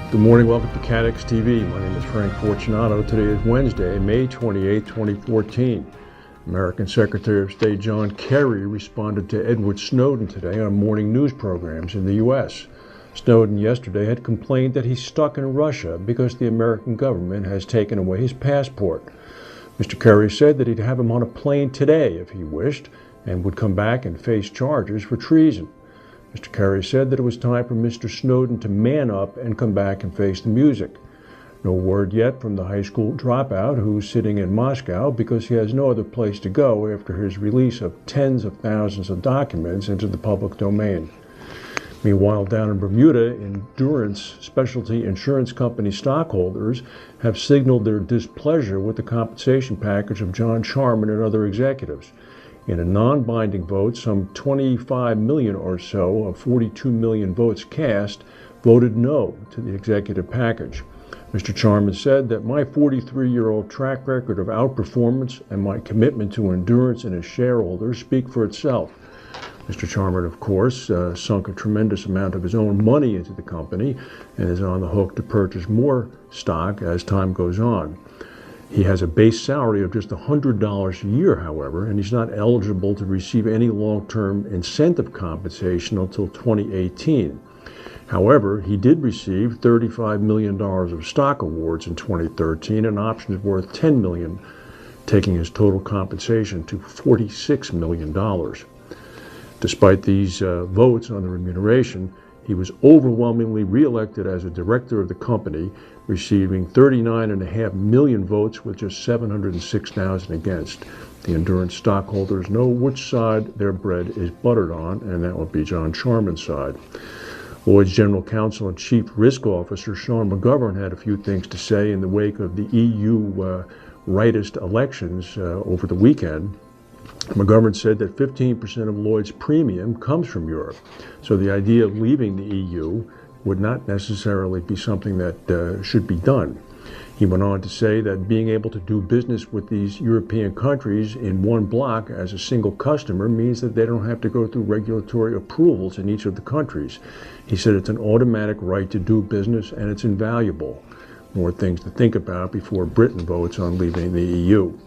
Good morning, welcome to CATEX TV. My name is Frank Fortunato. Today is Wednesday, May 28, 2014. American Secretary of State John Kerry responded to Edward Snowden today on morning news programs in the U.S. Snowden yesterday had complained that he's stuck in Russia because the American government has taken away his passport. Mr. Kerry said that he'd have him on a plane today if he wished and would come back and face charges for treason. Mr. Kerry said that it was time for Mr. Snowden to man up and come back and face the music. No word yet from the high school dropout who's sitting in Moscow because he has no other place to go after his release of tens of thousands of documents into the public domain. Meanwhile, down in Bermuda, Endurance Specialty Insurance Company stockholders have signaled their displeasure with the compensation package of John Charman and other executives. In a non-binding vote, some 25 million or so of 42 million votes cast voted no to the executive package. Mr. Charman said that my 43-year-old track record of outperformance and my commitment to endurance and his shareholders speak for itself. Mr. Charman, of course, sunk a tremendous amount of his own money into the company and is on the hook to purchase more stock as time goes on. He has a base salary of just $100 a year, however, and he's not eligible to receive any long-term incentive compensation until 2018. However, he did receive $35 million of stock awards in 2013 and options worth $10 million, taking his total compensation to $46 million. Despite these votes on the remuneration, he was overwhelmingly reelected as a director of the company, receiving 39.5 million votes with just 706,000 against. The Endurance stockholders know which side their bread is buttered on, and that would be John Charman's side. Lloyd's General Counsel and Chief Risk Officer Sean McGovern had a few things to say in the wake of the EU rightist elections over the weekend. McGovern said that 15% of Lloyd's premium comes from Europe, so the idea of leaving the EU would not necessarily be something that should be done. He went on to say that being able to do business with these European countries in one block as a single customer means that they don't have to go through regulatory approvals in each of the countries. He said it's an automatic right to do business and it's invaluable. More things to think about before Britain votes on leaving the EU.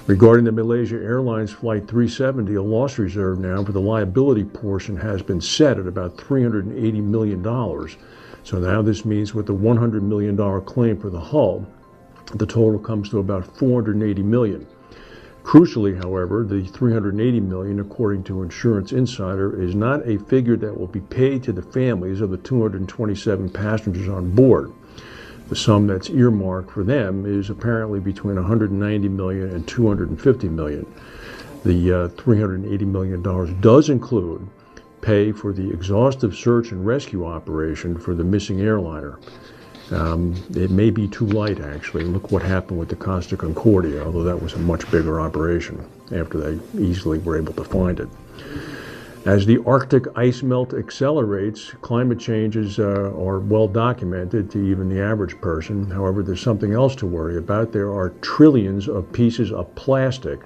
Regarding the Malaysia Airlines Flight 370, a loss reserve now for the liability portion has been set at about $380 million. So now this means with the $100 million claim for the hull, the total comes to about $480 million. Crucially, however, the $380 million, according to Insurance Insider, is not a figure that will be paid to the families of the 227 passengers on board. The sum that's earmarked for them is apparently between $190 million and $250 million. The $380 million does include pay for the exhaustive search and rescue operation for the missing airliner. It may be too light, actually. Look what happened with the Costa Concordia, although that was a much bigger operation after they easily were able to find it. As the Arctic ice melt accelerates, climate changes are well documented to even the average person. However, there's something else to worry about. There are trillions of pieces of plastic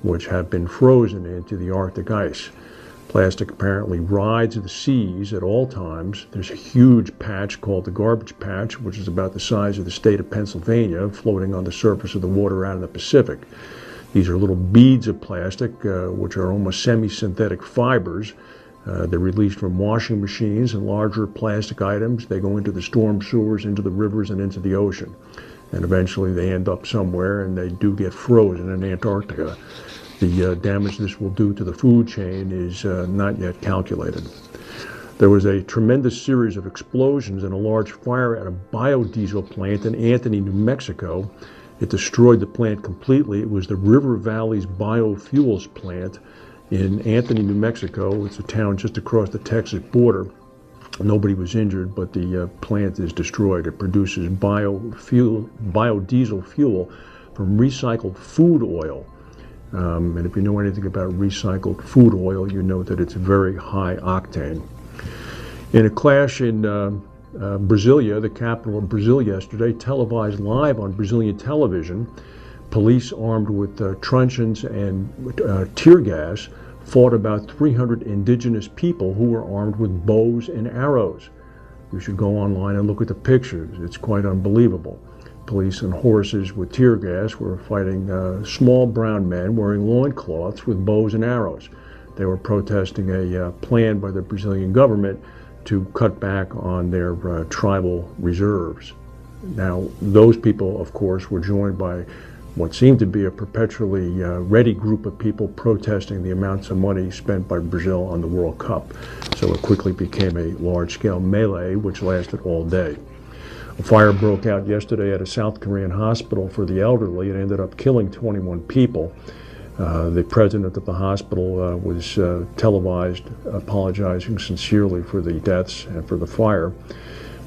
which have been frozen into the Arctic ice. Plastic apparently rides the seas at all times. There's a huge patch called the garbage patch, which is about the size of the state of Pennsylvania, floating on the surface of the water out in the Pacific. These are little beads of plastic, which are almost semi-synthetic fibers. They're released from washing machines and larger plastic items. They go into the storm sewers, into the rivers, and into the ocean. And eventually they end up somewhere, and they do get frozen in Antarctica. The damage this will do to the food chain is not yet calculated. There was a tremendous series of explosions and a large fire at a biodiesel plant in Anthony, New Mexico. It destroyed the plant completely. It was the River Valley's biofuels plant in Anthony, New Mexico. It's a town just across the Texas border. Nobody was injured, but the plant is destroyed. It produces biodiesel fuel from recycled food oil. And if you know anything about recycled food oil, you know that it's very high octane. In a clash in Brasilia, the capital of Brazil yesterday, televised live on Brazilian television, police armed with truncheons and tear gas fought about 300 indigenous people who were armed with bows and arrows. You should go online and look at the pictures. It's quite unbelievable. Police and horses with tear gas were fighting small brown men wearing loincloths with bows and arrows. They were protesting a plan by the Brazilian government to cut back on their tribal reserves. Now, those people, of course, were joined by what seemed to be a perpetually ready group of people protesting the amounts of money spent by Brazil on the World Cup. So it quickly became a large-scale melee, which lasted all day. A fire broke out yesterday at a South Korean hospital for the elderly. It ended up killing 21 people. The president of the hospital was televised apologizing sincerely for the deaths and for the fire.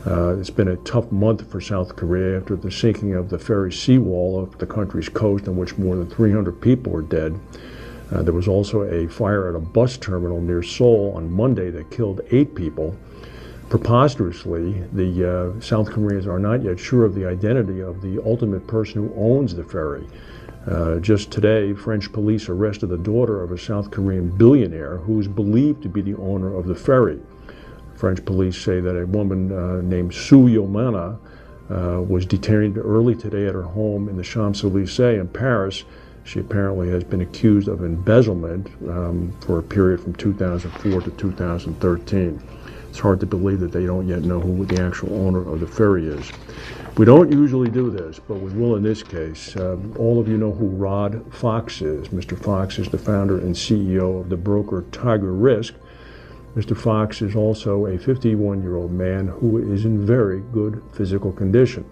It's been a tough month for South Korea after the sinking of the ferry seawall off the country's coast, in which more than 300 people were dead. There was also a fire at a bus terminal near Seoul on Monday that killed 8 people. Preposterously, the South Koreans are not yet sure of the identity of the ultimate person who owns the ferry. Just today, French police arrested the daughter of a South Korean billionaire who is believed to be the owner of the ferry. French police say that a woman named Su Yomana was detained early today at her home in the Champs-Élysées in Paris. She apparently has been accused of embezzlement for a period from 2004 to 2013. It's hard to believe that they don't yet know who the actual owner of the ferry is. We don't usually do this, but we will in this case. All of you know who Rod Fox is. Mr. Fox is the founder and CEO of the broker TigerRisk. Mr. Fox is also a 51-year-old man who is in very good physical condition.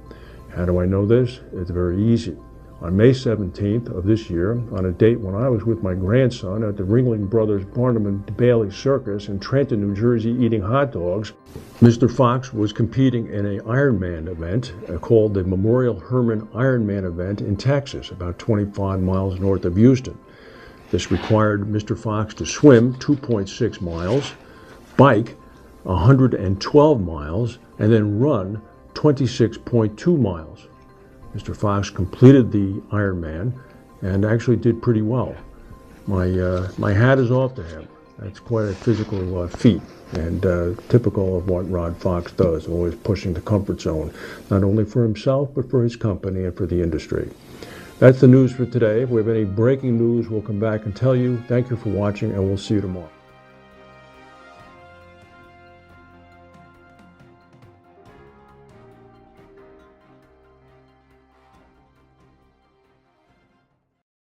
How do I know this? It's very easy. On May 17th of this year, on a date when I was with my grandson at the Ringling Brothers Barnum and Bailey Circus in Trenton, New Jersey, eating hot dogs, Mr. Fox was competing in an Ironman event called the Memorial Hermann Ironman event in Texas, about 25 miles north of Houston. This required Mr. Fox to swim 2.6 miles, bike 112 miles, and then run 26.2 miles. Mr. Fox completed the Ironman and actually did pretty well. My hat is off to him. That's quite a physical feat and typical of what Rod Fox does, always pushing the comfort zone, not only for himself, but for his company and for the industry. That's the news for today. If we have any breaking news, we'll come back and tell you. Thank you for watching, and we'll see you tomorrow.